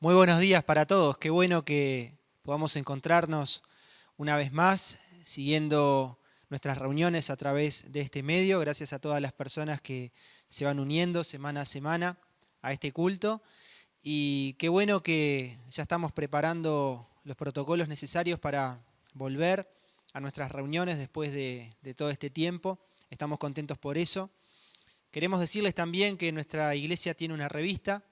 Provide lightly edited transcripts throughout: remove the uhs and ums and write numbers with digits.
Muy buenos días para todos. Qué bueno que podamos encontrarnos una vez más, siguiendo nuestras reuniones a través de este medio. Gracias a todas las personas que se van uniendo semana a semana a este culto. Y qué bueno que ya estamos preparando los protocolos necesarios para volver a nuestras reuniones después de todo este tiempo. Estamos contentos por eso. Queremos decirles también que nuestra iglesia tiene una revista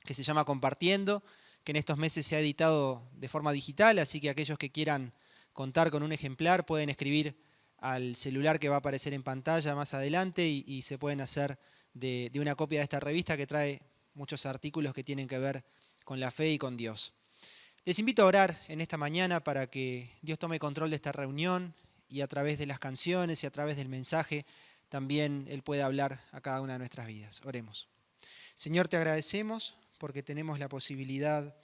que se llama Compartiendo, que en estos meses se ha editado de forma digital, así que aquellos que quieran contar con un ejemplar pueden escribir al celular que va a aparecer en pantalla más adelante y se pueden hacer de una copia de esta revista que trae muchos artículos que tienen que ver con la fe y con Dios. Les invito a orar en esta mañana para que Dios tome control de esta reunión y a través de las canciones y a través del mensaje también Él pueda hablar a cada una de nuestras vidas. Oremos. Señor, te agradecemos porque tenemos la posibilidad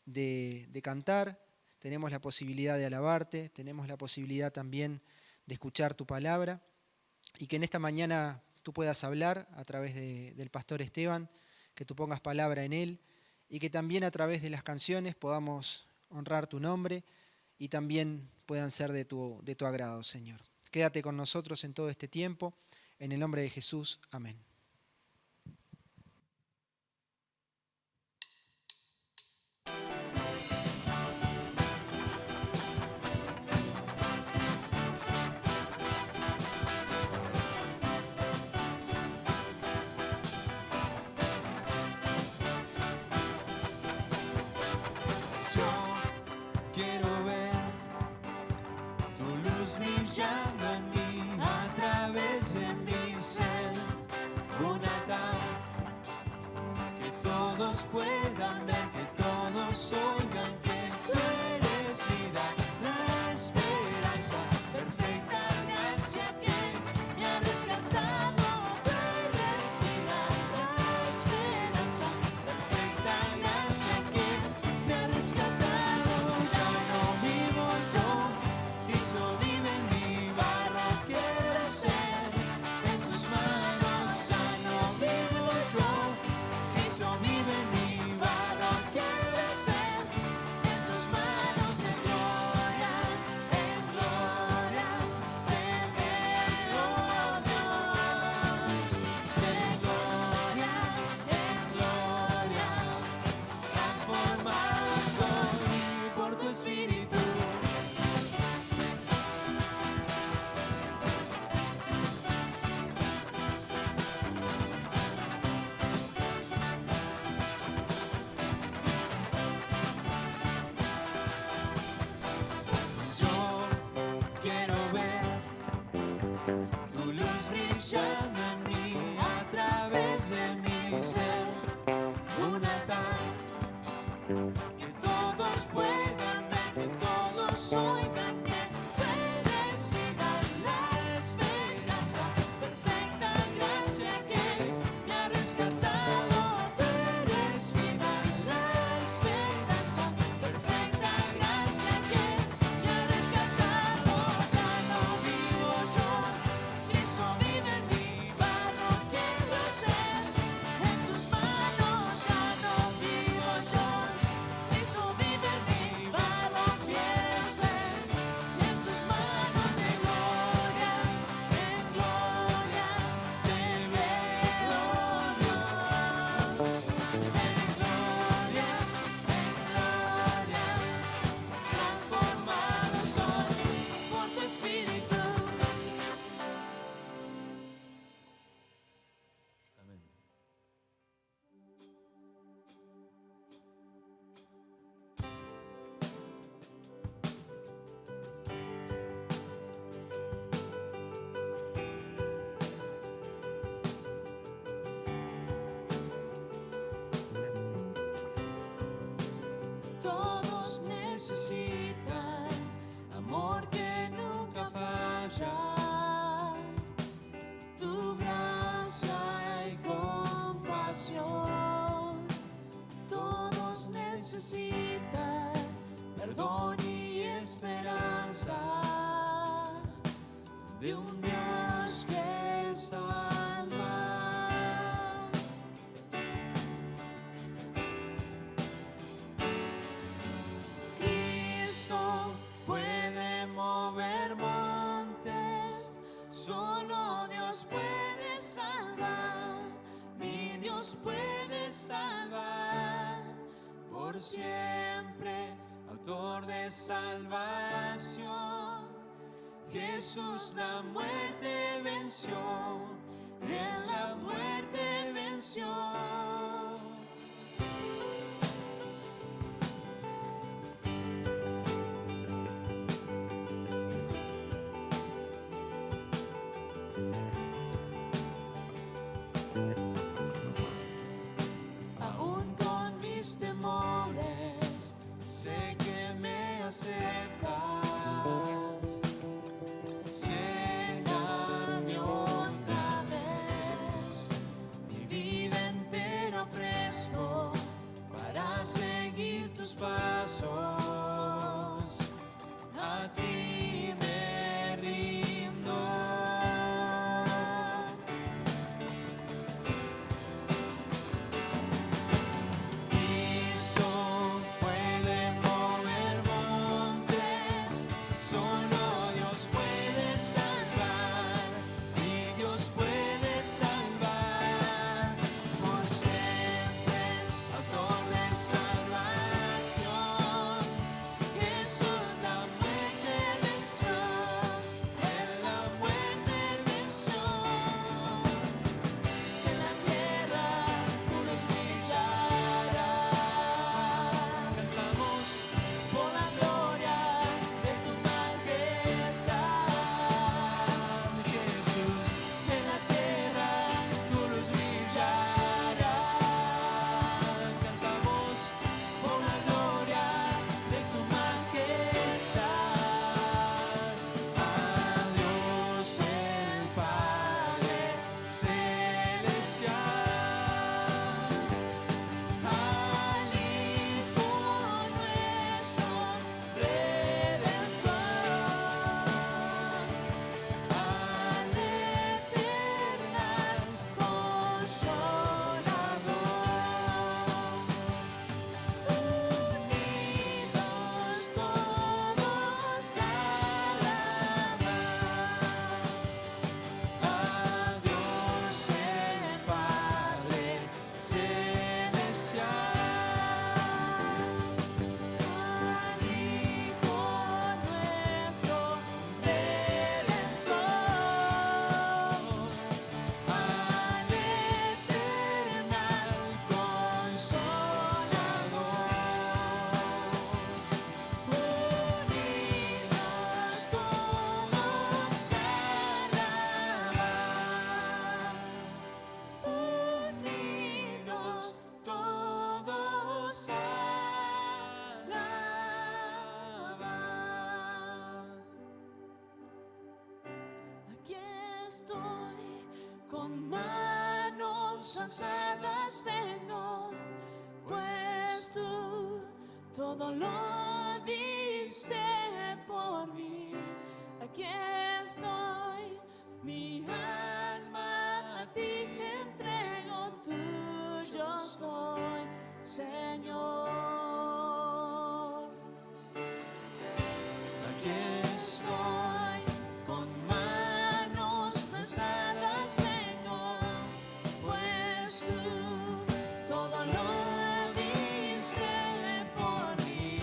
de cantar, tenemos la posibilidad de alabarte, tenemos la posibilidad también de escuchar tu palabra y que en esta mañana tú puedas hablar a través del pastor Esteban, que tú pongas palabra en él y que también a través de las canciones podamos honrar tu nombre y también puedan ser de tu agrado, Señor. Quédate con nosotros en todo este tiempo, en el nombre de Jesús. Amén. Brillando en mí, a través de mi ser, un altar que todos puedan ver, que todos oigan que tú eres vida, la esperanza, perfecta gracia que me ha rescatado. Tú eres vida, la esperanza, perfecta gracia que me ha rescatado. Ya no vivo yo, Cristo vive en mí. Brillando en mí, a través de mi ser, un altar que todos puedan ver, que todos oigan que tú eres vida, la esperanza, perfecta gracia que me ha rescatado. Tú eres vida, la esperanza, perfecta gracia que me ha rescatado. Ya no vivo yo, Cristo vive en mí. salvar, por siempre, autor de salvación. Jesús la muerte venció, en la muerte venció. Aún con mis temores, sé que me aceptas. Lléname otra vez, mi vida entera ofrezco para seguir tus pasos. A ti me rindo. Cristo puede mover montes, solo Dios puede salvar, y Dios puede salvar, por siempre, autor de salvación. Jesús la muerte venció, en la muerte venció. En la tierra tú nos brillarás. Cantamos por la gloria de tu majestad, Jesús. En la tierra tú nos brillarás. Cantamos por la gloria de tu majestad. A Dios el Padre celestial, al Hijo nuestro Redentor, al eternal Consolador, unidos todos alabar a Dios el Padre celestial, al Hijo nuestro Redentor, al eternal Consolador, unidos todos alabar, unidos todos alabar. Aquí estoy con manos alzadas, vengo, pues tú todo lo diste por mí. Aquí estoy, mi alma a ti entrego, tuyo soy, Señor. Aquí estoy, con manos alzadas vengo, pues tú todo lo diste por mí.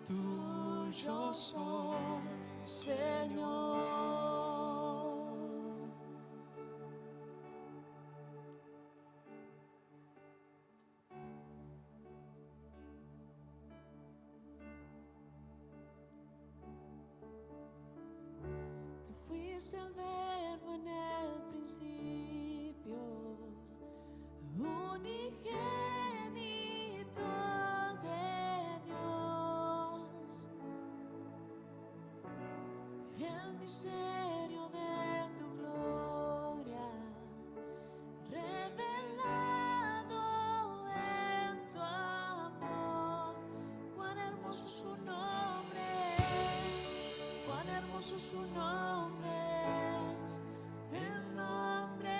tuyo soy, Señor. Tú fuiste el verbo en el principio, unigénito de Dios, el misterio de tu gloria, revelado en tu amor. Cuán hermoso su nombre es, cuán hermoso su nombre es, el nombre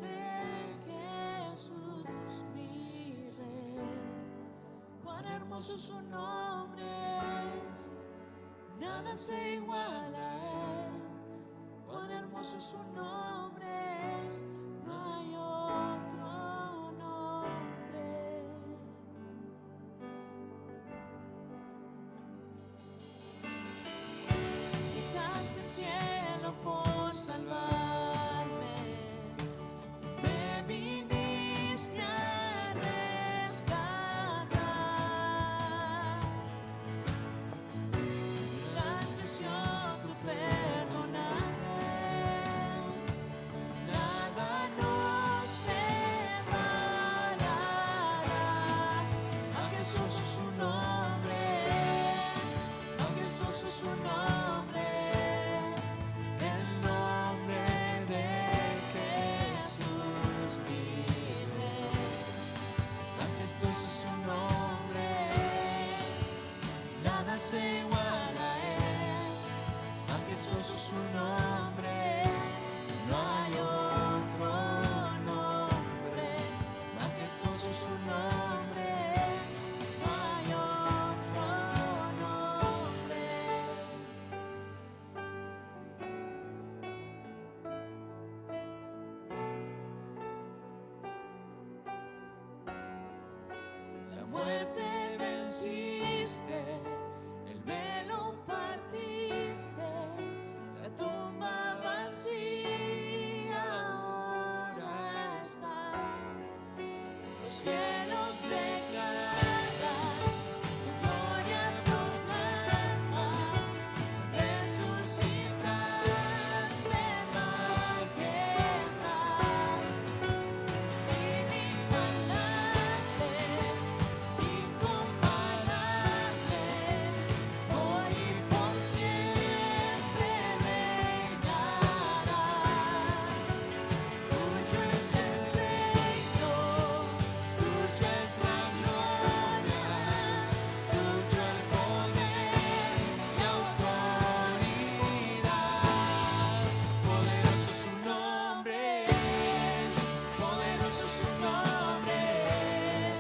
de Jesús, mi Rey. Cuán hermoso su nombre es, nada se iguala a él. Cuán hermoso su nombre es, no hay otro nombre. Dejaste el cielo por salvarme, me viniste a rescatar. Mi transgresión tú perdonaste, nada nos separará. A Jesús su nombre es, a Jesús su nombre es, el nombre de Jesús mi Rey. A Jesús su nombre es, nada se iguala a él. A Jesús su nombre es, no hay otro nombre. A Jesús su nombre es, no hay otro nombre. La muerte venciste, el velo partiste, la tumba vacía ahora está. Los cielos declaran, tu gloria proclaman, resucitaste en majestad. Inigualable, incomparable, hoy y por siempre reinarás. Tuyo es el reino, tuya es la gloria, tuyo el poder y autoridad. Poderoso su nombre es, poderoso su nombre es,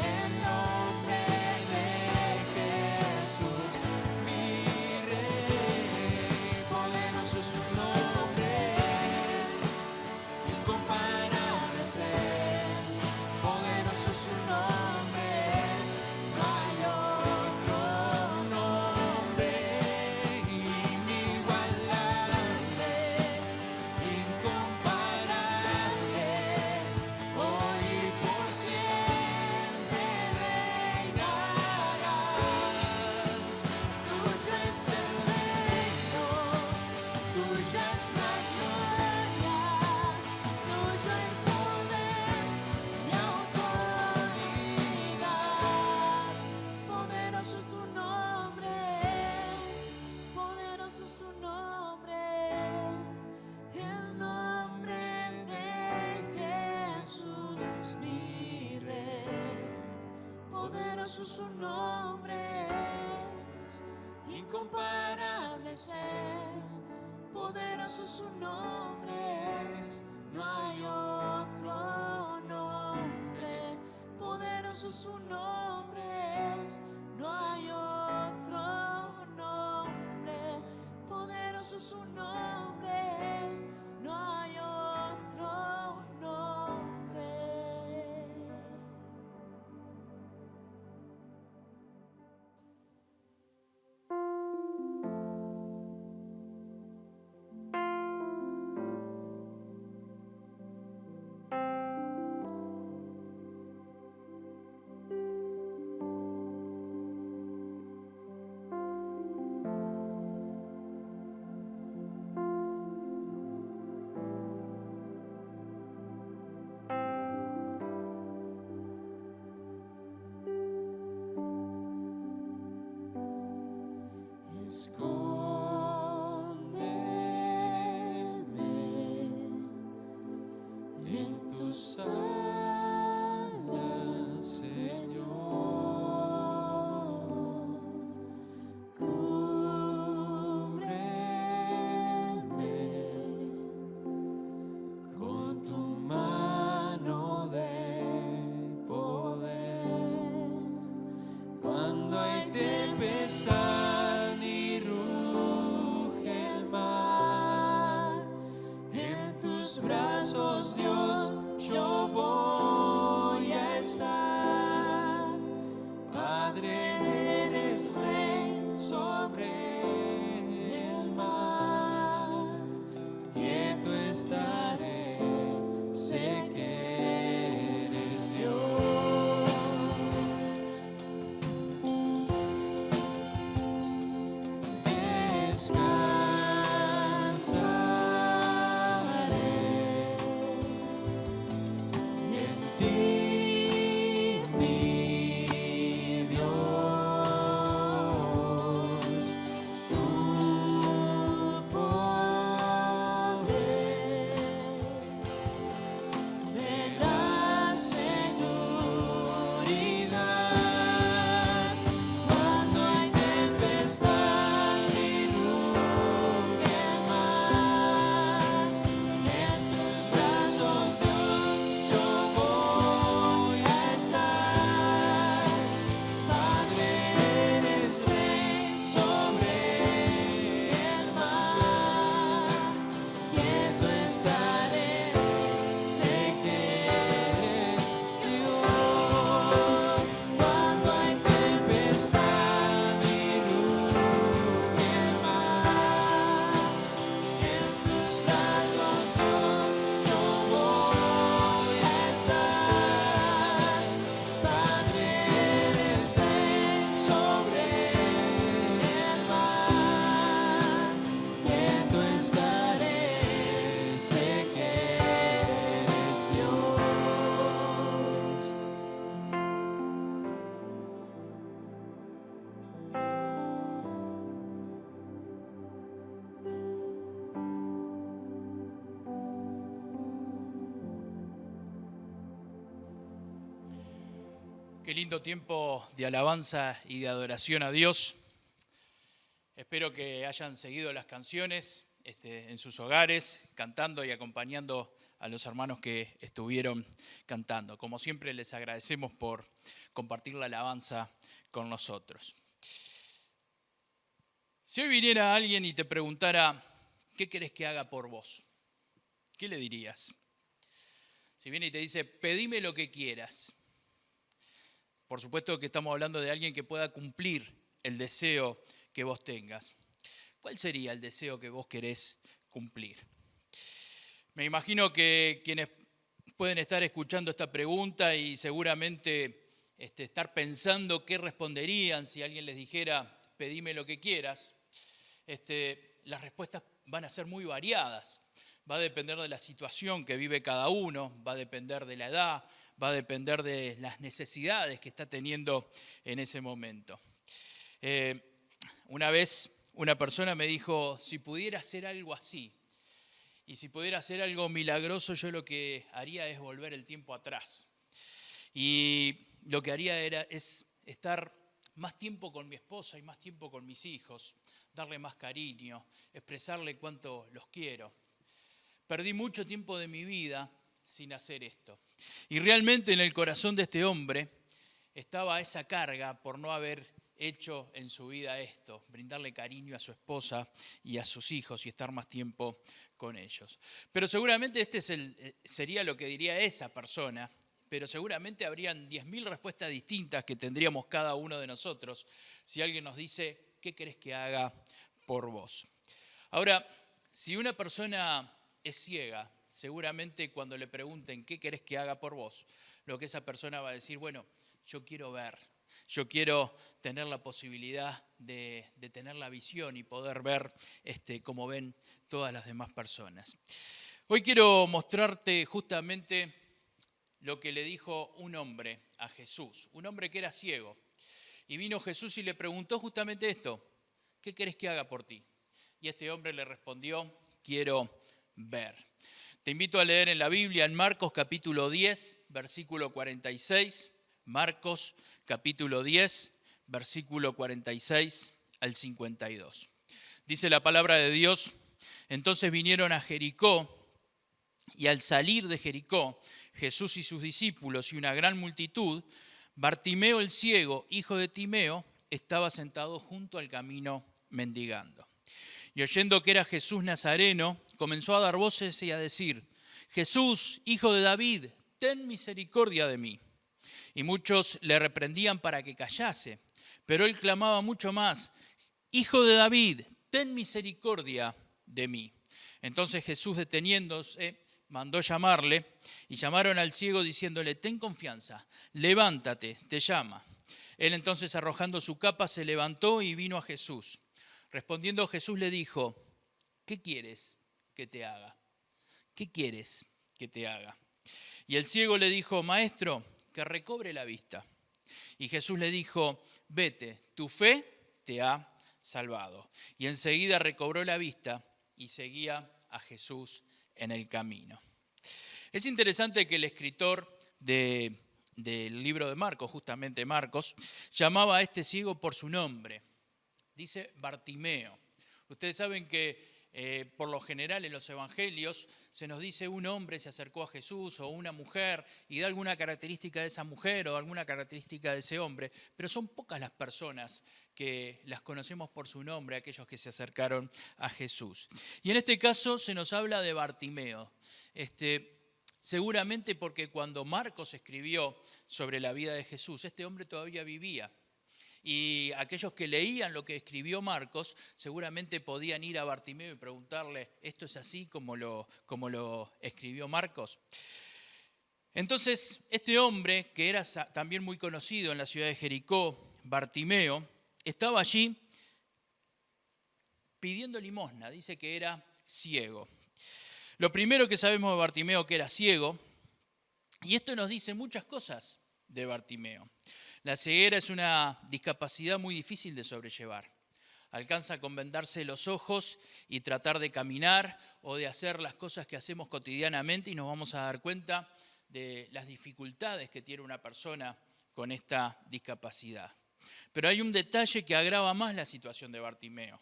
el nombre de Jesús, mi Rey. Poderoso su nombre es, incomparable es él. Poderoso su nombre es, no hay otro nombre. Inigualable, incomparable, hoy y por siempre reinarás. Tuyo es el reino, tuya es la gloria, tuyo el poder y autoridad. Poderoso su nombre es, poderoso su nombre es, el nombre de Jesús mi Rey. Poderoso su nombre es, incomparable es él. Poderoso su nombre es, no hay otro nombre. Poderoso su nombre es, no hay otro nombre. Poderoso su nombre es, no hay otro nombre. en tus alas, Señor. Cúbreme con tu mano de poder. Cuando hay tempestad y ruge el mar, en tus brazos, Dios, yo voy a estar. Padre, eres rey sobre el mar. Quieto estaré, sé que eres Dios. Descansaré en ti, mi Dios. Tu poder me da seguridad. Cuando hay tempestad y ruge el mar, en tus brazos, Dios, yo voy a estar. Padre, eres rey sobre el mar. Quieto estaré, sé que eres Dios. Cuando hay tempestad y ruge el mar, en tus brazos, Dios, yo voy a estar. Padre, eres rey sobre el mar. Quieto estaré, sé que eres Dios. Qué lindo tiempo de alabanza y de adoración a Dios. Espero que hayan seguido las canciones en sus hogares, cantando y acompañando a los hermanos que estuvieron cantando. Como siempre, les agradecemos por compartir la alabanza con nosotros. Si hoy viniera alguien y te preguntara, ¿qué querés que haga por vos? ¿Qué le dirías? Si viene y te dice, pedime lo que quieras. Por supuesto que estamos hablando de alguien que pueda cumplir el deseo que vos tengas. ¿Cuál sería el deseo que vos querés cumplir? Me imagino que quienes pueden estar escuchando esta pregunta y seguramente estar pensando qué responderían si alguien les dijera, pedime lo que quieras, las respuestas van a ser muy variadas. Va a depender de la situación que vive cada uno, va a depender de la edad, va a depender de las necesidades que está teniendo en ese momento. Una vez una persona me dijo, si pudiera hacer algo así, y si pudiera hacer algo milagroso, yo lo que haría es volver el tiempo atrás. Y lo que haría es estar más tiempo con mi esposa y más tiempo con mis hijos, darle más cariño, expresarle cuánto los quiero. Perdí mucho tiempo de mi vida sin hacer esto. Y realmente en el corazón de este hombre estaba esa carga por no haber hecho en su vida esto, brindarle cariño a su esposa y a sus hijos y estar más tiempo con ellos. Pero seguramente sería lo que diría esa persona, pero seguramente habrían 10.000 respuestas distintas que tendríamos cada uno de nosotros si alguien nos dice, ¿qué querés que haga por vos? Ahora, si una persona es ciega, seguramente cuando le pregunten qué querés que haga por vos, lo que esa persona va a decir, bueno, yo quiero ver, yo quiero tener la posibilidad de tener la visión y poder ver como ven todas las demás personas. Hoy quiero mostrarte justamente lo que le dijo un hombre a Jesús, un hombre que era ciego. Y vino Jesús y le preguntó justamente esto, ¿qué querés que haga por ti? Y este hombre le respondió, quiero ver. Te invito a leer en la Biblia, en Marcos capítulo 10, versículo 46. Marcos capítulo 10, versículo 46 al 52. Dice la palabra de Dios, entonces vinieron a Jericó, y al salir de Jericó, Jesús y sus discípulos y una gran multitud, Bartimeo el ciego, hijo de Timeo, estaba sentado junto al camino mendigando. Y oyendo que era Jesús Nazareno, comenzó a dar voces y a decir, Jesús, hijo de David, ten misericordia de mí. Y muchos le reprendían para que callase, pero él clamaba mucho más, Hijo de David, ten misericordia de mí. Entonces Jesús, deteniéndose, mandó llamarle, y llamaron al ciego diciéndole, ten confianza, levántate, te llama. Él entonces, arrojando su capa, se levantó y vino a Jesús. Respondiendo Jesús le dijo, ¿qué quieres que te haga? ¿Qué quieres que te haga? Y el ciego le dijo, Maestro, que recobre la vista. Y Jesús le dijo, vete, tu fe te ha salvado. Y enseguida recobró la vista y seguía a Jesús en el camino. Es interesante que el escritor del libro de Marcos, justamente Marcos, llamaba a este ciego por su nombre. Dice Bartimeo. Ustedes saben que por lo general en los evangelios se nos dice un hombre se acercó a Jesús o una mujer y da alguna característica de esa mujer o alguna característica de ese hombre, pero son pocas las personas que las conocemos por su nombre, aquellos que se acercaron a Jesús. Y en este caso se nos habla de Bartimeo, seguramente porque cuando Marcos escribió sobre la vida de Jesús, este hombre todavía vivía. Y aquellos que leían lo que escribió Marcos seguramente podían ir a Bartimeo y preguntarle, ¿esto es así como lo escribió Marcos? Entonces, este hombre, que era también muy conocido en la ciudad de Jericó, Bartimeo, estaba allí pidiendo limosna, dice que era ciego. Lo primero que sabemos de Bartimeo que era ciego, y esto nos dice muchas cosas de Bartimeo. La ceguera es una discapacidad muy difícil de sobrellevar. Alcanza con vendarse los ojos y tratar de caminar o de hacer las cosas que hacemos cotidianamente y nos vamos a dar cuenta de las dificultades que tiene una persona con esta discapacidad. Pero hay un detalle que agrava más la situación de Bartimeo.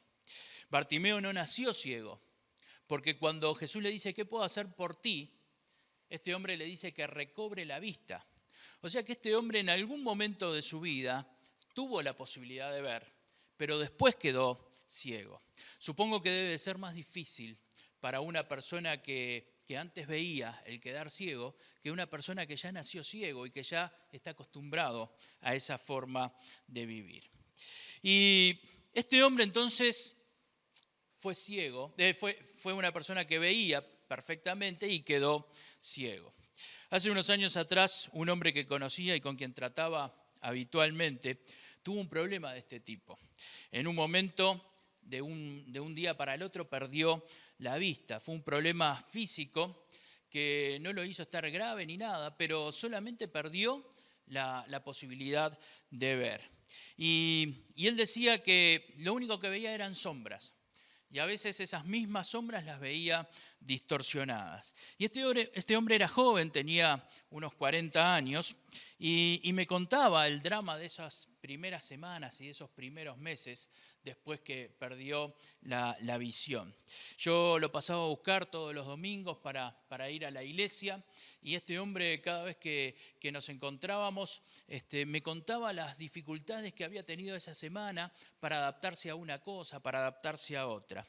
Bartimeo no nació ciego, porque cuando Jesús le dice, ¿qué puedo hacer por ti?, este hombre le dice que recobre la vista. O sea que este hombre en algún momento de su vida tuvo la posibilidad de ver, pero después quedó ciego. Supongo que debe ser más difícil para una persona que antes veía el quedar ciego que una persona que ya nació ciego y que ya está acostumbrado a esa forma de vivir. Y este hombre entonces fue ciego, fue una persona que veía perfectamente y quedó ciego. Hace unos años atrás, un hombre que conocía y con quien trataba habitualmente, tuvo un problema de este tipo. En un momento, de un día para el otro, perdió la vista. Fue un problema físico que no lo hizo estar grave ni nada, pero solamente perdió la posibilidad de ver. Y él decía que lo único que veía eran sombras. Y a veces esas mismas sombras las veía distorsionadas. Y este hombre era joven, tenía unos 40 años, y me contaba el drama de esas primeras semanas y de esos primeros meses después que perdió la visión. Yo lo pasaba a buscar todos los domingos para ir a la iglesia, y este hombre cada vez que nos encontrábamos me contaba las dificultades que había tenido esa semana para adaptarse a una cosa, para adaptarse a otra.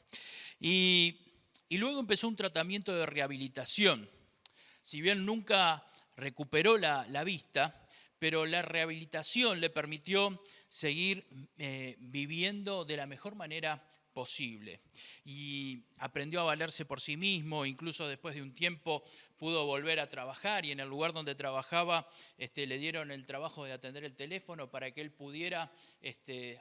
Y luego empezó un tratamiento de rehabilitación. Si bien nunca recuperó la vista, pero la rehabilitación le permitió seguir viviendo de la mejor manera posible. Y aprendió a valerse por sí mismo, incluso después de un tiempo pudo volver a trabajar, y en el lugar donde trabajaba le dieron el trabajo de atender el teléfono para que él pudiera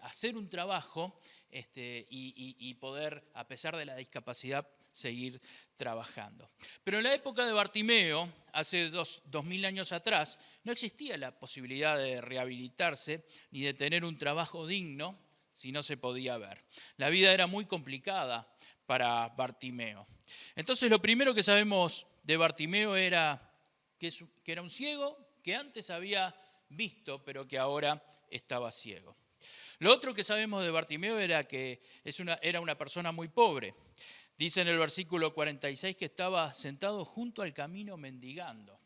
hacer un trabajo y poder, a pesar de la discapacidad, seguir trabajando. Pero en la época de Bartimeo, hace 2000 años atrás, no existía la posibilidad de rehabilitarse ni de tener un trabajo digno si no se podía ver. La vida era muy complicada para Bartimeo. Entonces lo primero que sabemos de Bartimeo era que era un ciego que antes había visto, pero que ahora estaba ciego. Lo otro que sabemos de Bartimeo era que era una persona muy pobre. Dice en el versículo 46 que estaba sentado junto al camino mendigando.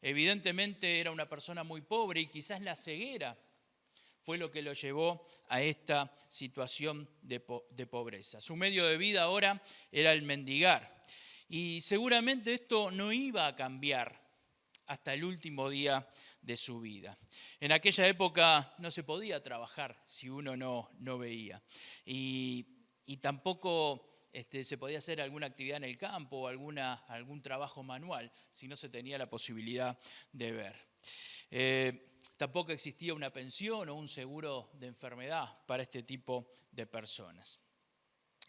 Evidentemente era una persona muy pobre y quizás la ceguera fue lo que lo llevó a esta situación de pobreza. Su medio de vida ahora era el mendigar. Y seguramente esto no iba a cambiar hasta el último día de su vida. En aquella época no se podía trabajar si uno no veía. Y tampoco se podía hacer alguna actividad en el campo o algún trabajo manual si no se tenía la posibilidad de ver. Tampoco existía una pensión o un seguro de enfermedad para este tipo de personas.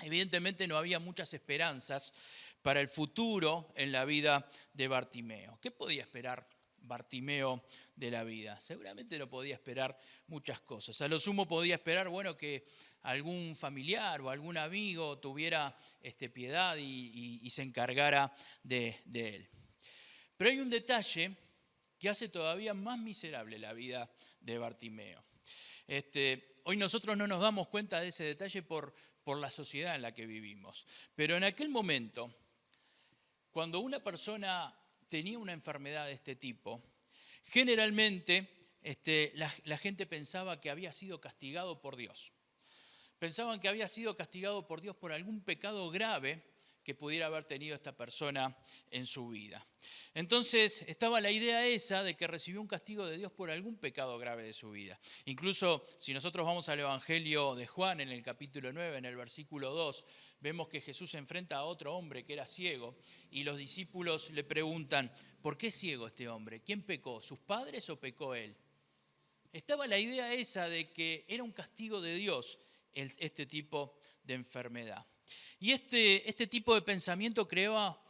Evidentemente no había muchas esperanzas para el futuro en la vida de Bartimeo. ¿Qué podía esperar Bartimeo de la vida? Seguramente no podía esperar muchas cosas. A lo sumo podía esperar, que algún familiar o algún amigo tuviera piedad y se encargara de él. Pero hay un detalle que hace todavía más miserable la vida de Bartimeo. Hoy nosotros no nos damos cuenta de ese detalle por la sociedad en la que vivimos. Pero en aquel momento, cuando una persona tenía una enfermedad de este tipo, generalmente la gente pensaba que había sido castigado por Dios. Pensaban que había sido castigado por Dios por algún pecado grave que pudiera haber tenido esta persona en su vida. Entonces estaba la idea esa de que recibió un castigo de Dios por algún pecado grave de su vida. Incluso si nosotros vamos al Evangelio de Juan en el capítulo 9, en el versículo 2, vemos que Jesús se enfrenta a otro hombre que era ciego y los discípulos le preguntan, ¿por qué es ciego este hombre? ¿Quién pecó? ¿Sus padres o pecó él? Estaba la idea esa de que era un castigo de Dios este tipo de enfermedad. Y este tipo de pensamiento creaba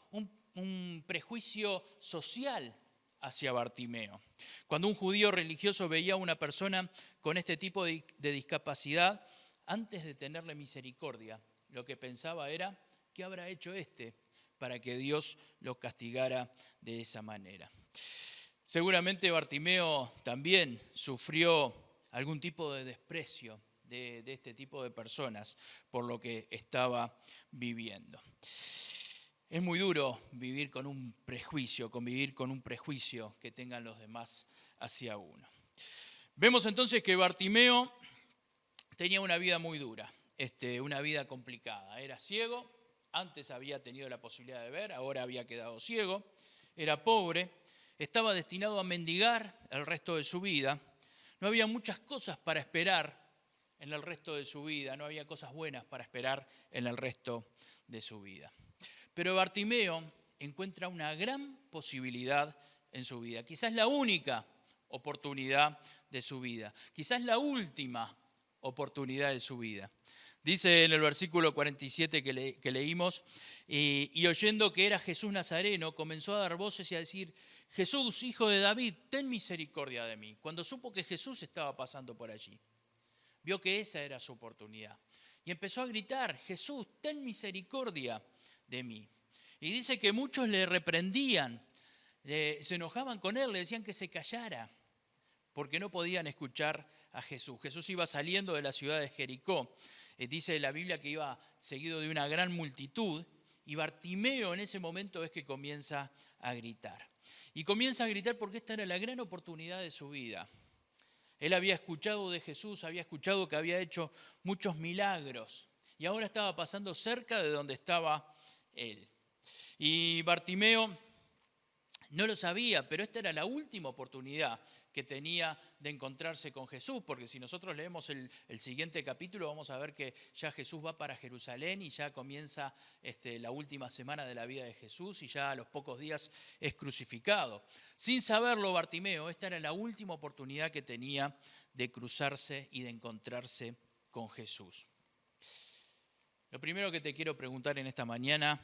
un prejuicio social hacia Bartimeo. Cuando un judío religioso veía a una persona con este tipo de discapacidad, antes de tenerle misericordia, lo que pensaba era, ¿qué habrá hecho para que Dios lo castigara de esa manera? Seguramente Bartimeo también sufrió algún tipo de desprecio de este tipo de personas por lo que estaba viviendo. Es muy duro vivir con un prejuicio, convivir con un prejuicio que tengan los demás hacia uno. Vemos entonces que Bartimeo tenía una vida muy dura, una vida complicada. Era ciego, antes había tenido la posibilidad de ver, ahora había quedado ciego. Era pobre, estaba destinado a mendigar el resto de su vida. No había muchas cosas para esperar en el resto de su vida, no había cosas buenas para esperar en el resto de su vida. Pero Bartimeo encuentra una gran posibilidad en su vida, quizás la única oportunidad de su vida, quizás la última oportunidad de su vida. Dice en el versículo 47 que leímos, y oyendo que era Jesús Nazareno, comenzó a dar voces y a decir, Jesús, hijo de David, ten misericordia de mí. Cuando supo que Jesús estaba pasando por allí, vio que esa era su oportunidad. Y empezó a gritar, Jesús, ten misericordia de mí. Y dice que muchos le reprendían, se enojaban con él, le decían que se callara, porque no podían escuchar a Jesús. Jesús iba saliendo de la ciudad de Jericó. Dice la Biblia que iba seguido de una gran multitud, y Bartimeo en ese momento es que comienza a gritar. Y comienza a gritar porque esta era la gran oportunidad de su vida. Él había escuchado de Jesús, había escuchado que había hecho muchos milagros y ahora estaba pasando cerca de donde estaba él. Y Bartimeo no lo sabía, pero esta era la última oportunidad que tenía de encontrarse con Jesús, porque si nosotros leemos el siguiente capítulo vamos a ver que ya Jesús va para Jerusalén y ya comienza la última semana de la vida de Jesús y ya a los pocos días es crucificado. Sin saberlo Bartimeo, esta era la última oportunidad que tenía de cruzarse y de encontrarse con Jesús. Lo primero que te quiero preguntar en esta mañana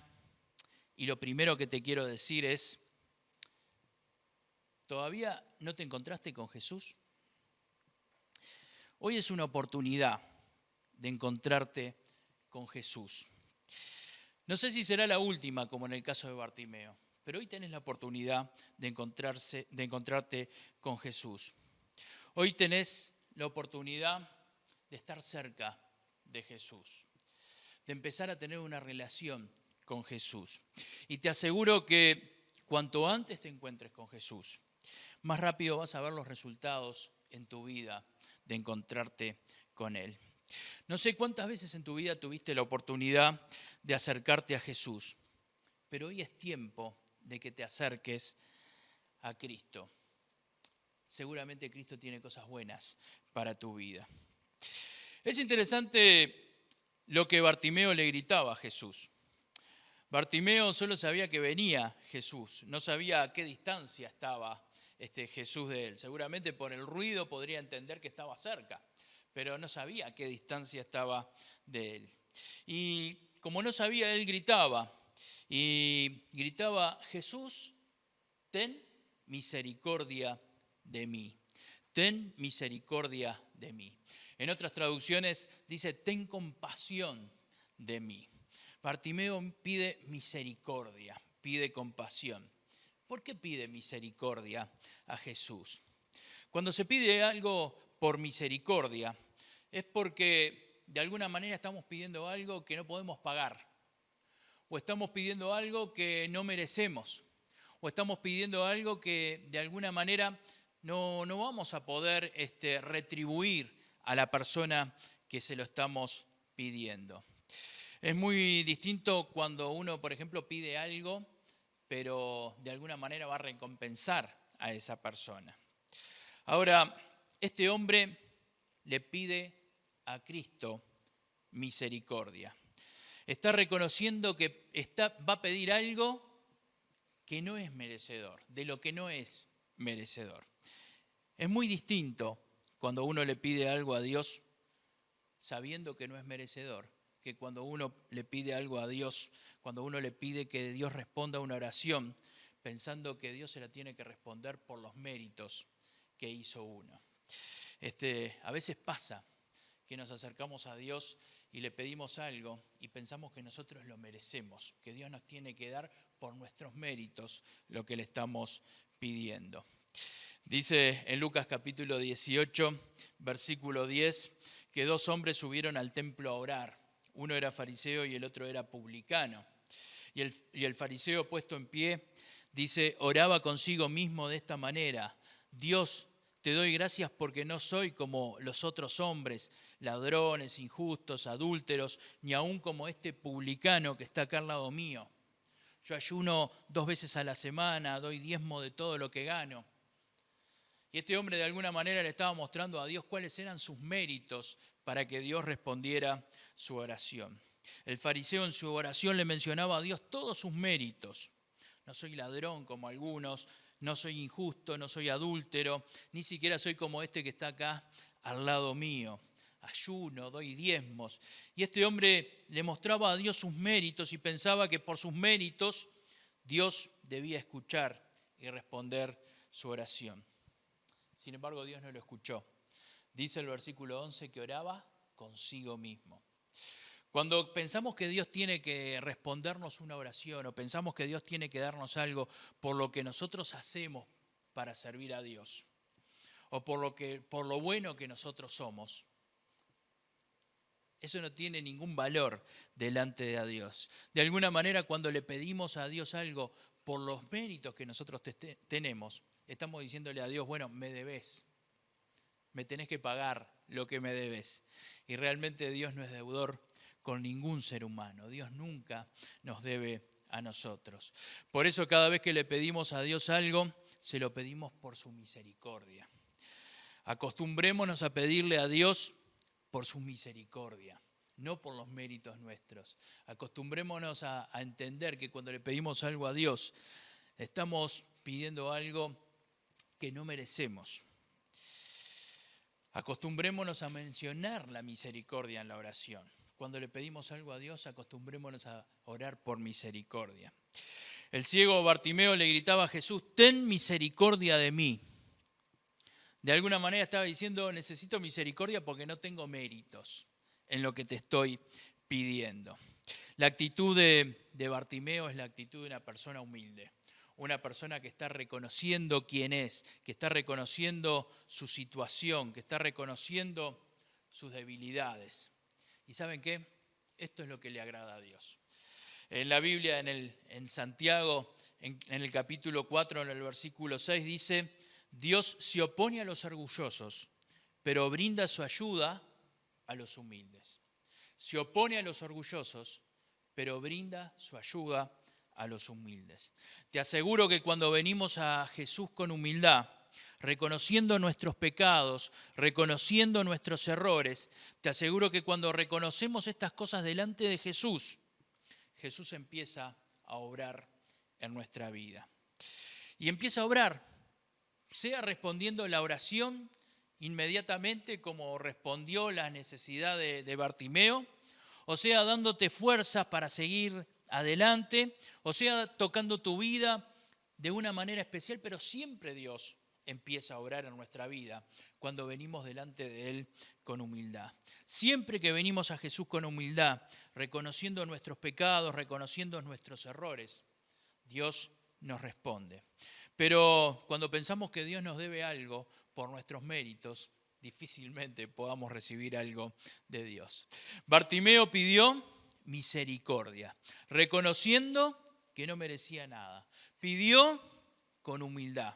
y lo primero que te quiero decir es, ¿todavía no te encontraste con Jesús? Hoy es una oportunidad de encontrarte con Jesús. No sé si será la última, como en el caso de Bartimeo, pero hoy tenés la oportunidad de encontrarte con Jesús. Hoy tenés la oportunidad de estar cerca de Jesús, de empezar a tener una relación con Jesús. Y te aseguro que cuanto antes te encuentres con Jesús, más rápido vas a ver los resultados en tu vida de encontrarte con Él. No sé cuántas veces en tu vida tuviste la oportunidad de acercarte a Jesús, pero hoy es tiempo de que te acerques a Cristo. Seguramente Cristo tiene cosas buenas para tu vida. Es interesante lo que Bartimeo le gritaba a Jesús. Bartimeo solo sabía que venía Jesús, no sabía a qué distancia estaba Jesús de él. Seguramente por el ruido podría entender que estaba cerca, pero no sabía a qué distancia estaba de él. Y como no sabía, él gritaba, Jesús, ten misericordia de mí, ten misericordia de mí. En otras traducciones dice, ten compasión de mí. Bartimeo pide misericordia, pide compasión. ¿Por qué pide misericordia a Jesús? Cuando se pide algo por misericordia, es porque de alguna manera estamos pidiendo algo que no podemos pagar, o estamos pidiendo algo que no merecemos, o estamos pidiendo algo que de alguna manera no vamos a poder retribuir a la persona que se lo estamos pidiendo. Es muy distinto cuando uno, por ejemplo, pide algo, pero de alguna manera va a recompensar a esa persona. Ahora, este hombre le pide a Cristo misericordia. Está reconociendo que va a pedir algo que no es merecedor, de lo que no es merecedor. Es muy distinto cuando uno le pide algo a Dios sabiendo que no es merecedor, que cuando uno le pide algo a Dios, cuando uno le pide que Dios responda a una oración, pensando que Dios se la tiene que responder por los méritos que hizo uno. A veces pasa que nos acercamos a Dios y le pedimos algo y pensamos que nosotros lo merecemos, que Dios nos tiene que dar por nuestros méritos lo que le estamos pidiendo. Dice en Lucas capítulo 18, versículo 10, que 2 hombres subieron al templo a orar. Uno era fariseo y el otro era publicano. Y el fariseo, puesto en pie, dice, oraba consigo mismo de esta manera: Dios, te doy gracias porque no soy como los otros hombres, ladrones, injustos, adúlteros, ni aun como este publicano que está acá al lado mío. Yo ayuno 2 veces a la semana, doy diezmo de todo lo que gano. Y este hombre de alguna manera le estaba mostrando a Dios cuáles eran sus méritos para que Dios respondiera su oración. El fariseo en su oración le mencionaba a Dios todos sus méritos. No soy ladrón como algunos, no soy injusto, no soy adúltero, ni siquiera soy como este que está acá al lado mío. Ayuno, doy diezmos. Y este hombre le mostraba a Dios sus méritos y pensaba que por sus méritos Dios debía escuchar y responder su oración. Sin embargo, Dios no lo escuchó. Dice el versículo 11 que oraba consigo mismo. Cuando pensamos que Dios tiene que respondernos una oración o pensamos que Dios tiene que darnos algo por lo que nosotros hacemos para servir a Dios o por lo bueno que nosotros somos, eso no tiene ningún valor delante de Dios. De alguna manera, cuando le pedimos a Dios algo por los méritos que nosotros tenemos, estamos diciéndole a Dios, bueno, me debes, me tenés que pagar lo que me debes. Y realmente Dios no es deudor con ningún ser humano. Dios nunca nos debe a nosotros. Por eso cada vez que le pedimos a Dios algo, se lo pedimos por su misericordia. Acostumbrémonos a pedirle a Dios por su misericordia, no por los méritos nuestros. Acostumbrémonos a entender que cuando le pedimos algo a Dios, estamos pidiendo algo que no merecemos. Acostumbrémonos a mencionar la misericordia en la oración. Cuando le pedimos algo a Dios, acostumbrémonos a orar por misericordia. El ciego Bartimeo le gritaba a Jesús, ten misericordia de mí. De alguna manera estaba diciendo, necesito misericordia porque no tengo méritos. en lo que te estoy pidiendo. La actitud de Bartimeo es la actitud de una persona humilde, una persona que está reconociendo quién es, que está reconociendo su situación, que está reconociendo sus debilidades. ¿Y saben qué? Esto es lo que le agrada a Dios. En la Biblia, en Santiago, en el capítulo 4, en el versículo 6, dice: Dios se opone a los orgullosos, pero brinda su ayuda a los humildes. Se opone a los orgullosos, pero brinda su ayuda a los humildes. Te aseguro que cuando venimos a Jesús con humildad, reconociendo nuestros pecados, reconociendo nuestros errores, te aseguro que cuando reconocemos estas cosas delante de Jesús, Jesús empieza a obrar en nuestra vida. Y empieza a obrar, sea respondiendo la oración inmediatamente como respondió la necesidad de Bartimeo, o sea dándote fuerzas para seguir adelante, o sea tocando tu vida de una manera especial, pero siempre Dios empieza a obrar en nuestra vida cuando venimos delante de Él con humildad. Siempre que venimos a Jesús con humildad, reconociendo nuestros pecados, reconociendo nuestros errores, Dios nos responde. Pero cuando pensamos que Dios nos debe algo por nuestros méritos, difícilmente podamos recibir algo de Dios. Bartimeo pidió misericordia, reconociendo que no merecía nada. Pidió con humildad.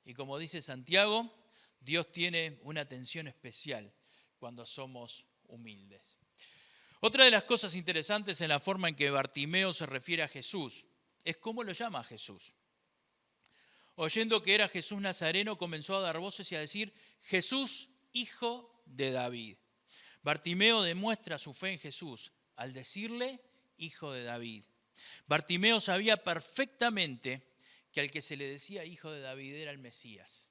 Y como dice Santiago, Dios tiene una atención especial cuando somos humildes. Otra de las cosas interesantes en la forma en que Bartimeo se refiere a Jesús es cómo lo llama a Jesús. Oyendo que era Jesús Nazareno, comenzó a dar voces y a decir: Jesús, hijo de David. Bartimeo demuestra su fe en Jesús al decirle hijo de David. Bartimeo sabía perfectamente que al que se le decía hijo de David era el Mesías,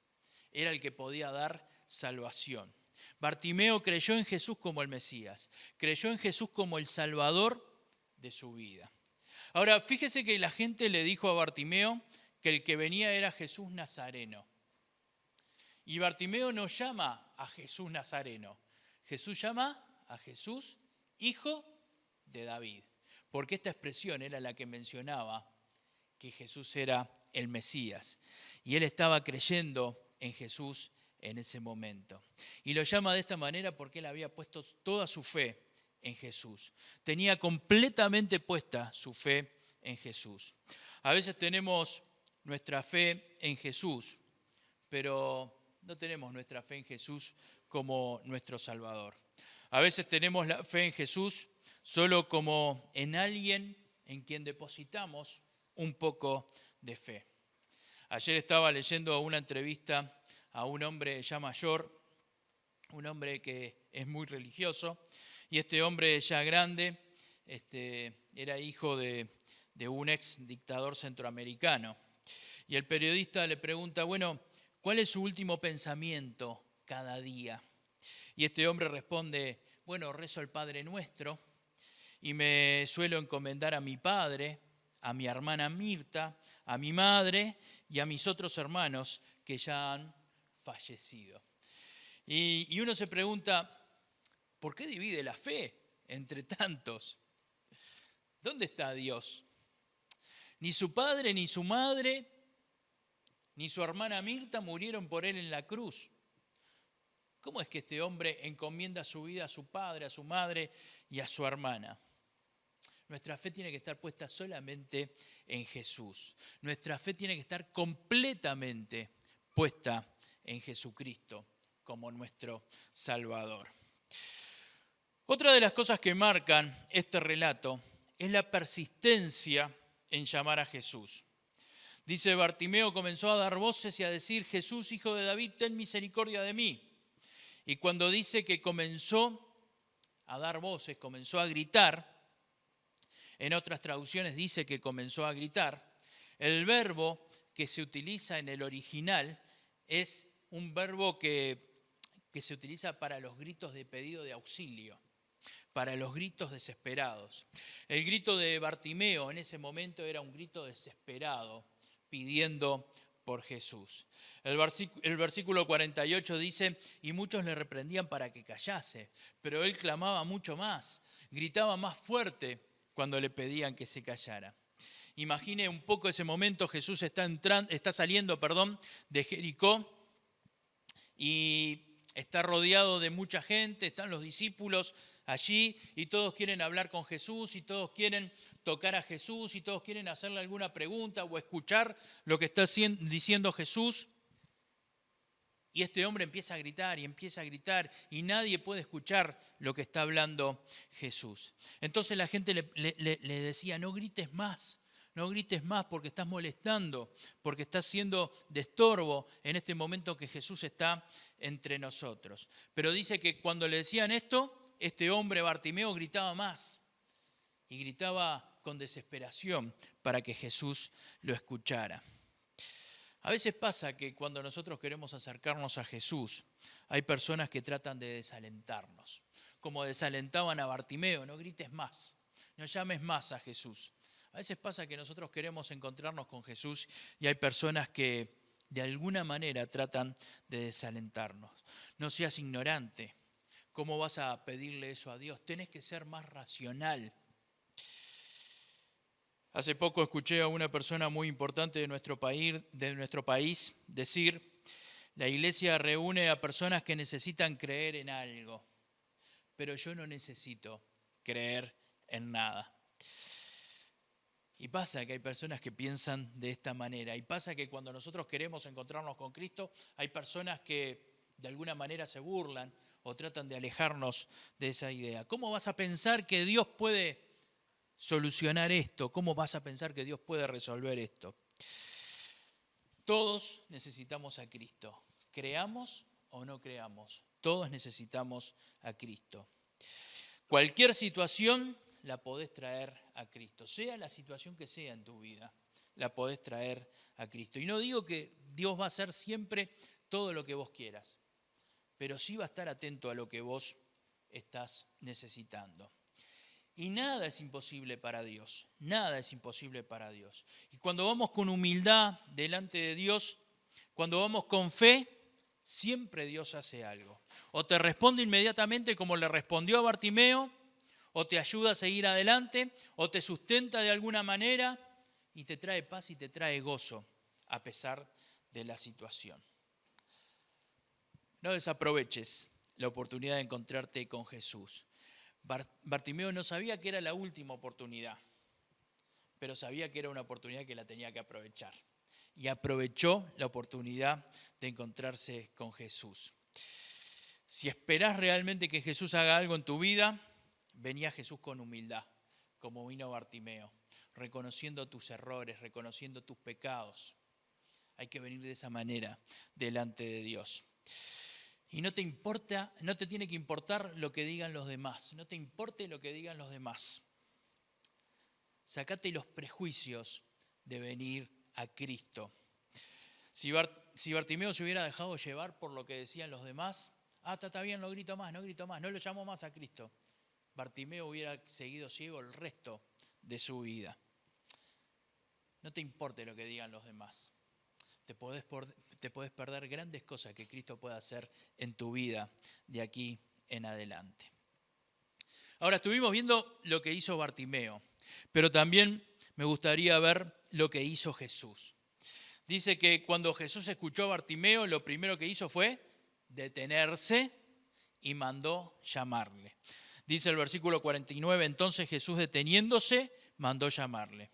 era el que podía dar salvación. Bartimeo creyó en Jesús como el Mesías, creyó en Jesús como el Salvador de su vida. Ahora, fíjese que la gente le dijo a Bartimeo que el que venía era Jesús Nazareno. Y Bartimeo no llama a Jesús Nazareno, Jesús llama a Jesús hijo de David, porque esta expresión era la que mencionaba que Jesús era el Mesías. Y él estaba creyendo en Jesús en ese momento. Y lo llama de esta manera porque él había puesto toda su fe en Jesús. Tenía completamente puesta su fe en Jesús. A veces tenemos nuestra fe en Jesús, pero no tenemos nuestra fe en Jesús como nuestro Salvador. A veces tenemos la fe en Jesús solo como en alguien en quien depositamos un poco de fe. Ayer estaba leyendo una entrevista a un hombre ya mayor, un hombre que es muy religioso, y este hombre ya grande era hijo de un ex dictador centroamericano. Y el periodista le pregunta, bueno, ¿cuál es su último pensamiento cada día? Y este hombre responde, bueno, rezo el Padre Nuestro y me suelo encomendar a mi padre, a mi hermana Mirta, a mi madre y a mis otros hermanos que ya han fallecido. Y uno se pregunta, ¿por qué divide la fe entre tantos? ¿Dónde está Dios? Ni su padre, ni su madre, ni su hermana Mirta murieron por él en la cruz. ¿Cómo es que este hombre encomienda su vida a su padre, a su madre y a su hermana? Nuestra fe tiene que estar puesta solamente en Jesús. Nuestra fe tiene que estar completamente puesta en Jesucristo como nuestro Salvador. Otra de las cosas que marcan este relato es la persistencia en llamar a Jesús. Dice, Bartimeo comenzó a dar voces y a decir, Jesús, hijo de David, ten misericordia de mí. Y cuando dice que comenzó a dar voces, comenzó a gritar, en otras traducciones dice que comenzó a gritar, el verbo que se utiliza en el original es un verbo que se utiliza para los gritos de pedido de auxilio, para los gritos desesperados. El grito de Bartimeo en ese momento era un grito desesperado, pidiendo por Jesús. El versículo 48 dice, y muchos le reprendían para que callase, pero él clamaba mucho más, gritaba más fuerte cuando le pedían que se callara. Imagine un poco ese momento, Jesús está saliendo de Jericó y está rodeado de mucha gente, están los discípulos allí y todos quieren hablar con Jesús y todos quieren tocar a Jesús y todos quieren hacerle alguna pregunta o escuchar lo que está diciendo Jesús. Y este hombre empieza a gritar y nadie puede escuchar lo que está hablando Jesús. Entonces la gente le decía, no grites más porque estás molestando, porque estás siendo de estorbo en este momento que Jesús está entre nosotros. Pero dice que cuando le decían esto, este hombre Bartimeo gritaba más y gritaba con desesperación para que Jesús lo escuchara. A veces pasa que cuando nosotros queremos acercarnos a Jesús, hay personas que tratan de desalentarnos, como desalentaban a Bartimeo, no grites más, no llames más a Jesús. A veces pasa que nosotros queremos encontrarnos con Jesús y hay personas que de alguna manera tratan de desalentarnos. No seas ignorante. ¿Cómo vas a pedirle eso a Dios? Tenés que ser más racional. Hace poco escuché a una persona muy importante de nuestro país decir, la iglesia reúne a personas que necesitan creer en algo, pero yo no necesito creer en nada. Y pasa que hay personas que piensan de esta manera. Y pasa que cuando nosotros queremos encontrarnos con Cristo, hay personas que de alguna manera se burlan o tratan de alejarnos de esa idea. ¿Cómo vas a pensar que Dios puede solucionar esto? ¿Cómo vas a pensar que Dios puede resolver esto? Todos necesitamos a Cristo. Creamos o no creamos, todos necesitamos a Cristo. Cualquier situación la podés traer a Cristo, sea la situación que sea en tu vida, la podés traer a Cristo. Y no digo que Dios va a hacer siempre todo lo que vos quieras, pero sí va a estar atento a lo que vos estás necesitando. Y nada es imposible para Dios, nada es imposible para Dios. Y cuando vamos con humildad delante de Dios, cuando vamos con fe, siempre Dios hace algo. O te responde inmediatamente como le respondió a Bartimeo, o te ayuda a seguir adelante, o te sustenta de alguna manera y te trae paz y te trae gozo a pesar de la situación. No desaproveches la oportunidad de encontrarte con Jesús. Bartimeo no sabía que era la última oportunidad, pero sabía que era una oportunidad que la tenía que aprovechar. Y aprovechó la oportunidad de encontrarse con Jesús. Si esperás realmente que Jesús haga algo en tu vida, vení a Jesús con humildad, como vino Bartimeo, reconociendo tus errores, reconociendo tus pecados. Hay que venir de esa manera delante de Dios. Y no te tiene que importar lo que digan los demás, no te importe lo que digan los demás. Sacate los prejuicios de venir a Cristo. Si Bartimeo se hubiera dejado llevar por lo que decían los demás, está bien, no grito más, no lo llamo más a Cristo. Bartimeo hubiera seguido ciego el resto de su vida. No te importe lo que digan los demás. Te podés perder grandes cosas que Cristo puede hacer en tu vida de aquí en adelante. Ahora estuvimos viendo lo que hizo Bartimeo, pero también me gustaría ver lo que hizo Jesús. Dice que cuando Jesús escuchó a Bartimeo, lo primero que hizo fue detenerse y mandó llamarle. Dice el versículo 49, entonces Jesús deteniéndose, mandó llamarle.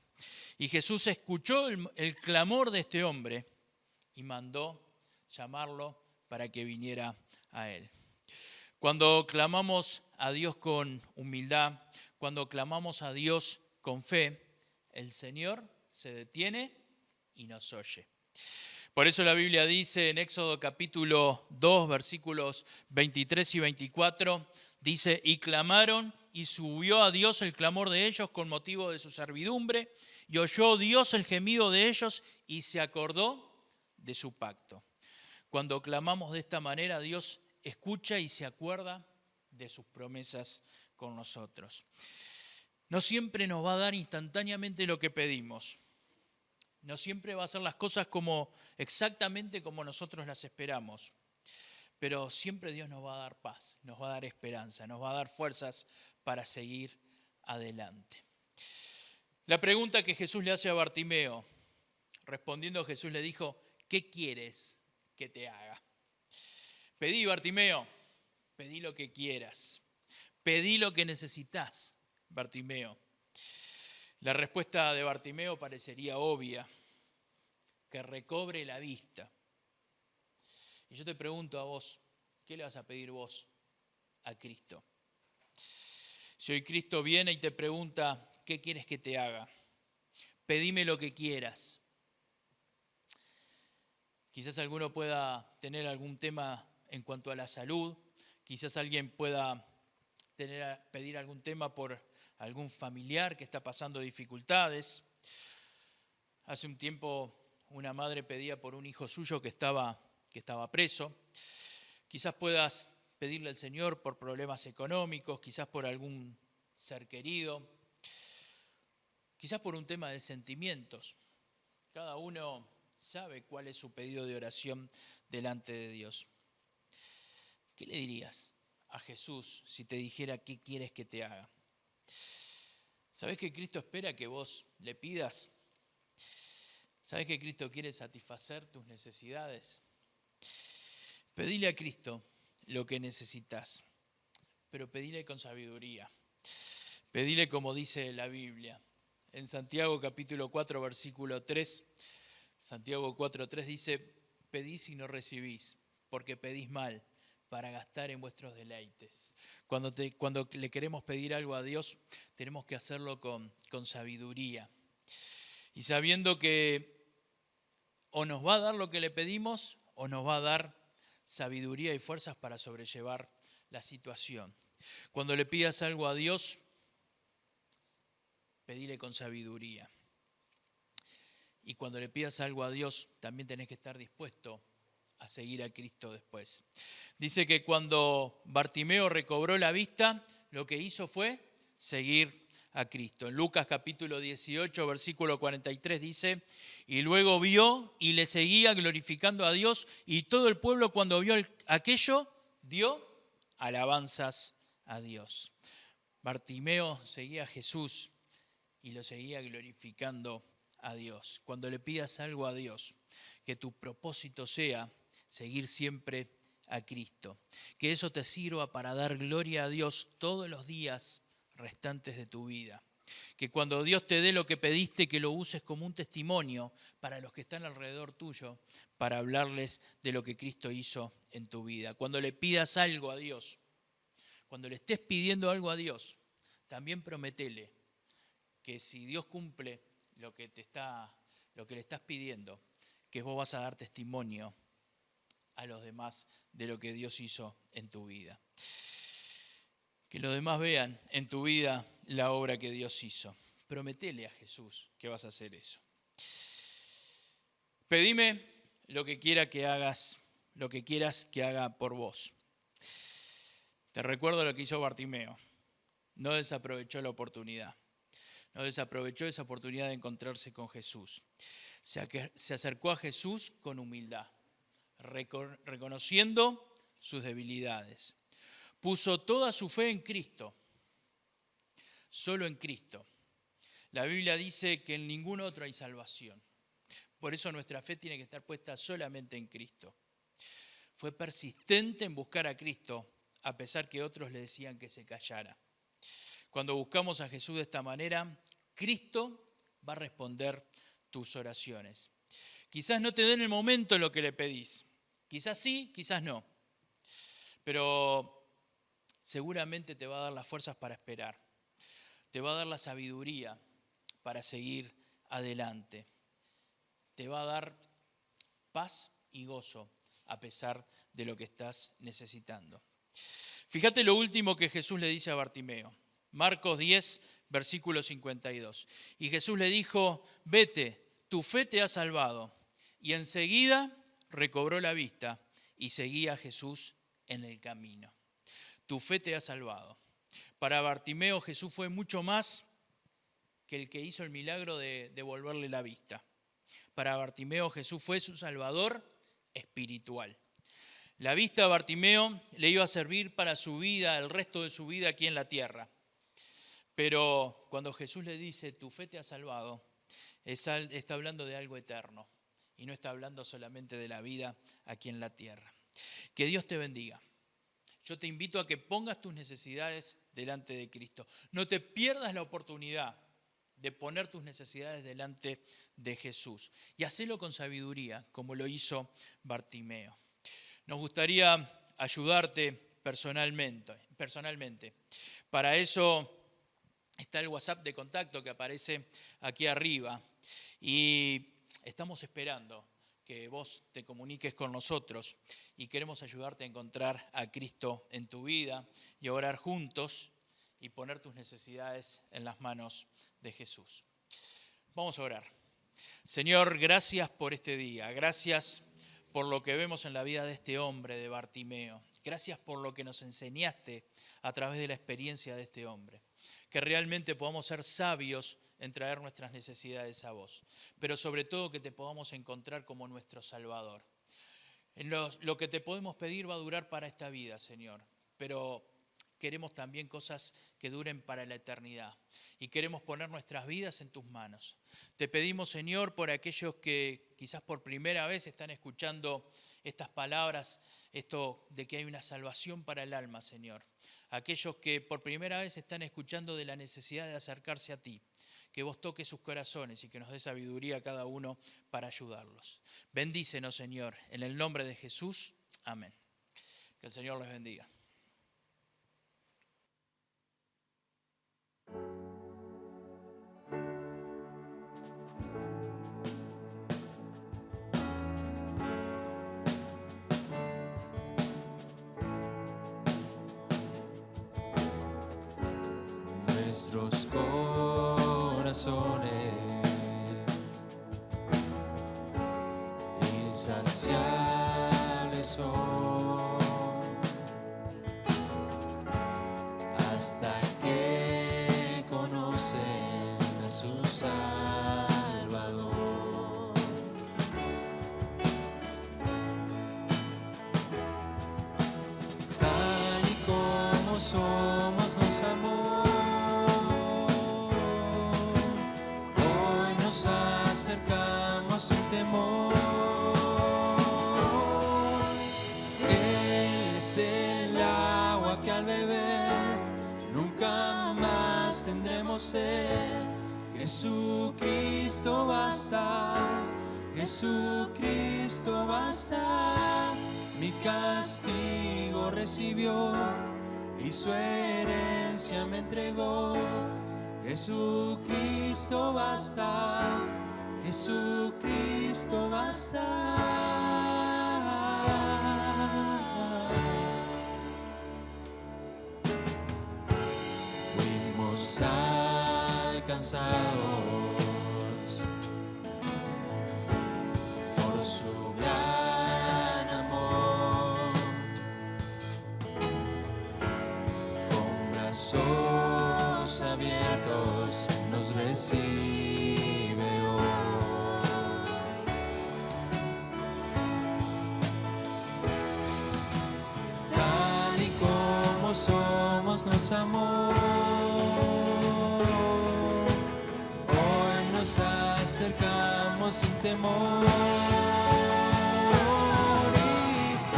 Y Jesús escuchó el clamor de este hombre y mandó llamarlo para que viniera a él. Cuando clamamos a Dios con humildad, cuando clamamos a Dios con fe, el Señor se detiene y nos oye. Por eso la Biblia dice en Éxodo capítulo 2, versículos 23 y 24, dice, y clamaron y subió a Dios el clamor de ellos con motivo de su servidumbre, y oyó Dios el gemido de ellos y se acordó de su pacto. Cuando clamamos de esta manera, Dios escucha y se acuerda de sus promesas con nosotros. No siempre nos va a dar instantáneamente lo que pedimos. No siempre va a hacer las cosas exactamente como nosotros las esperamos. Pero siempre Dios nos va a dar paz, nos va a dar esperanza, nos va a dar fuerzas para seguir adelante. La pregunta que Jesús le hace a Bartimeo, respondiendo Jesús le dijo, ¿qué quieres que te haga? Pedí, Bartimeo, pedí lo que quieras. Pedí lo que necesitas, Bartimeo. La respuesta de Bartimeo parecería obvia, que recobre la vista. Y yo te pregunto a vos, ¿qué le vas a pedir vos a Cristo? Si hoy Cristo viene y te pregunta, ¿qué quieres que te haga? Pedime lo que quieras. Quizás alguno pueda tener algún tema en cuanto a la salud, quizás alguien pueda pedir algún tema por algún familiar que está pasando dificultades. Hace un tiempo una madre pedía por un hijo suyo que estaba preso. Quizás puedas pedirle al Señor por problemas económicos, quizás por algún ser querido, quizás por un tema de sentimientos. Cada uno sabe cuál es su pedido de oración delante de Dios. ¿Qué le dirías a Jesús si te dijera qué quieres que te haga? ¿Sabés que Cristo espera que vos le pidas? ¿Sabés que Cristo quiere satisfacer tus necesidades? Pedile a Cristo lo que necesitas, pero pedile con sabiduría. Pedile como dice la Biblia. En Santiago capítulo 4, versículo 3, Santiago 4:3 dice, pedís y no recibís, porque pedís mal, para gastar en vuestros deleites. Cuando le queremos pedir algo a Dios, tenemos que hacerlo con sabiduría. Y sabiendo que o nos va a dar lo que le pedimos, o nos va a dar sabiduría y fuerzas para sobrellevar la situación. Cuando le pidas algo a Dios, pedile con sabiduría. Y cuando le pidas algo a Dios, también tenés que estar dispuesto a seguir a Cristo después. Dice que cuando Bartimeo recobró la vista, lo que hizo fue seguir a Cristo. En Lucas capítulo 18, versículo 43 dice, y luego vio y le seguía glorificando a Dios, y todo el pueblo cuando vio aquello, dio alabanzas a Dios. Bartimeo seguía a Jesús y lo seguía glorificando a Dios. Cuando le pidas algo a Dios, que tu propósito sea seguir siempre a Cristo. Que eso te sirva para dar gloria a Dios todos los días restantes de tu vida. Que cuando Dios te dé lo que pediste, que lo uses como un testimonio para los que están alrededor tuyo, para hablarles de lo que Cristo hizo en tu vida. Cuando le pidas algo a Dios, cuando le estés pidiendo algo a Dios, también prometele que si Dios cumple lo que le estás pidiendo, que vos vas a dar testimonio a los demás de lo que Dios hizo en tu vida. Que los demás vean en tu vida la obra que Dios hizo. Prometele a Jesús que vas a hacer eso. Pedime lo que quiera que hagas, lo que quieras que haga por vos. Te recuerdo lo que hizo Bartimeo. No desaprovechó la oportunidad. No desaprovechó esa oportunidad de encontrarse con Jesús. Se acercó a Jesús con humildad, reconociendo sus debilidades. Puso toda su fe en Cristo, solo en Cristo. La Biblia dice que en ningún otro hay salvación. Por eso nuestra fe tiene que estar puesta solamente en Cristo. Fue persistente en buscar a Cristo, a pesar que otros le decían que se callara. Cuando buscamos a Jesús de esta manera, Cristo va a responder tus oraciones. Quizás no te dé en el momento lo que le pedís. Quizás sí, quizás no. Pero seguramente te va a dar las fuerzas para esperar. Te va a dar la sabiduría para seguir adelante. Te va a dar paz y gozo a pesar de lo que estás necesitando. Fíjate lo último que Jesús le dice a Bartimeo. Marcos 10, versículo 52. Y Jesús le dijo, vete, tu fe te ha salvado. Y enseguida recobró la vista y seguía a Jesús en el camino. Tu fe te ha salvado. Para Bartimeo Jesús fue mucho más que el que hizo el milagro de devolverle la vista. para Bartimeo Jesús fue su Salvador espiritual. La vista a Bartimeo le iba a servir para su vida, el resto de su vida aquí en la tierra. Pero cuando Jesús le dice, tu fe te ha salvado, está hablando de algo eterno y no está hablando solamente de la vida aquí en la tierra. Que Dios te bendiga. Yo te invito a que pongas tus necesidades delante de Cristo. No te pierdas la oportunidad de poner tus necesidades delante de Jesús. Y hacelo con sabiduría, como lo hizo Bartimeo. Nos gustaría ayudarte personalmente. Para eso está el WhatsApp de contacto que aparece aquí arriba. Y estamos esperando que vos te comuniques con nosotros y queremos ayudarte a encontrar a Cristo en tu vida y a orar juntos y poner tus necesidades en las manos de Jesús. Vamos a orar. Señor, gracias por este día. Gracias por lo que vemos en la vida de este hombre, de Bartimeo. Gracias por lo que nos enseñaste a través de la experiencia de este hombre. Que realmente podamos ser sabios en traer nuestras necesidades a vos. Pero sobre todo que te podamos encontrar como nuestro Salvador. Lo que te podemos pedir va a durar para esta vida, Señor. Pero queremos también cosas que duren para la eternidad. Y queremos poner nuestras vidas en tus manos. Te pedimos, Señor, por aquellos que quizás por primera vez están escuchando estas palabras, esto de que hay una salvación para el alma, Señor. Aquellos que por primera vez están escuchando de la necesidad de acercarse a ti. Que vos toques sus corazones y que nos dé sabiduría a cada uno para ayudarlos. Bendícenos, Señor, en el nombre de Jesús. Amén. Que el Señor les bendiga. Nuestros corazones insaciables son hasta que conocen a su Salvador. Tal y como somos nos amó. Acercamos sin temor. Él es el agua que al beber nunca más tendremos sed. Jesucristo basta, Jesucristo basta. Mi castigo recibió y su herencia me entregó. Jesucristo basta, Jesucristo basta. Fuimos alcanzados por su gran amor, con brazos abiertos nos recibe hoy. Tal y como somos nos amó. Hoy nos acercamos sin temor.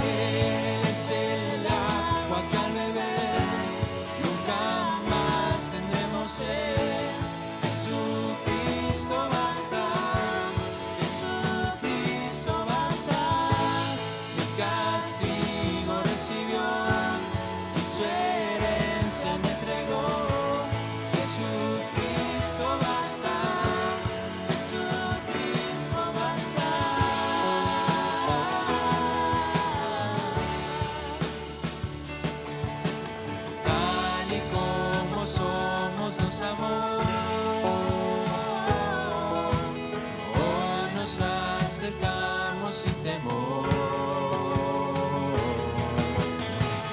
Y Él es el agua que al beber nunca más tendremos sed. Jesucristo basta, Jesucristo basta. Mi castigo recibió y su herencia me entregó. Jesucristo basta, Jesucristo basta. Tal y como somos nos amó. Acercamos sin temor.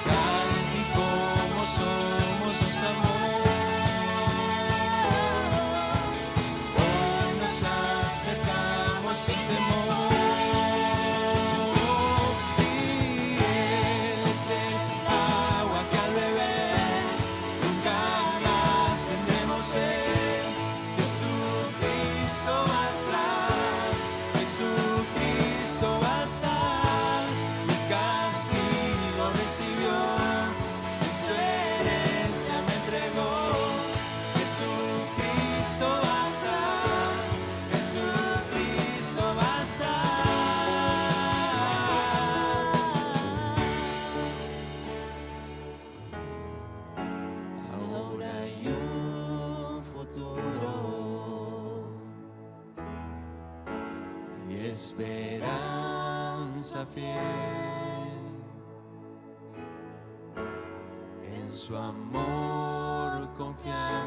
Tal y como somos nos amó. Hoy nos acercamos sin esperanza fiel. En su amor confiar.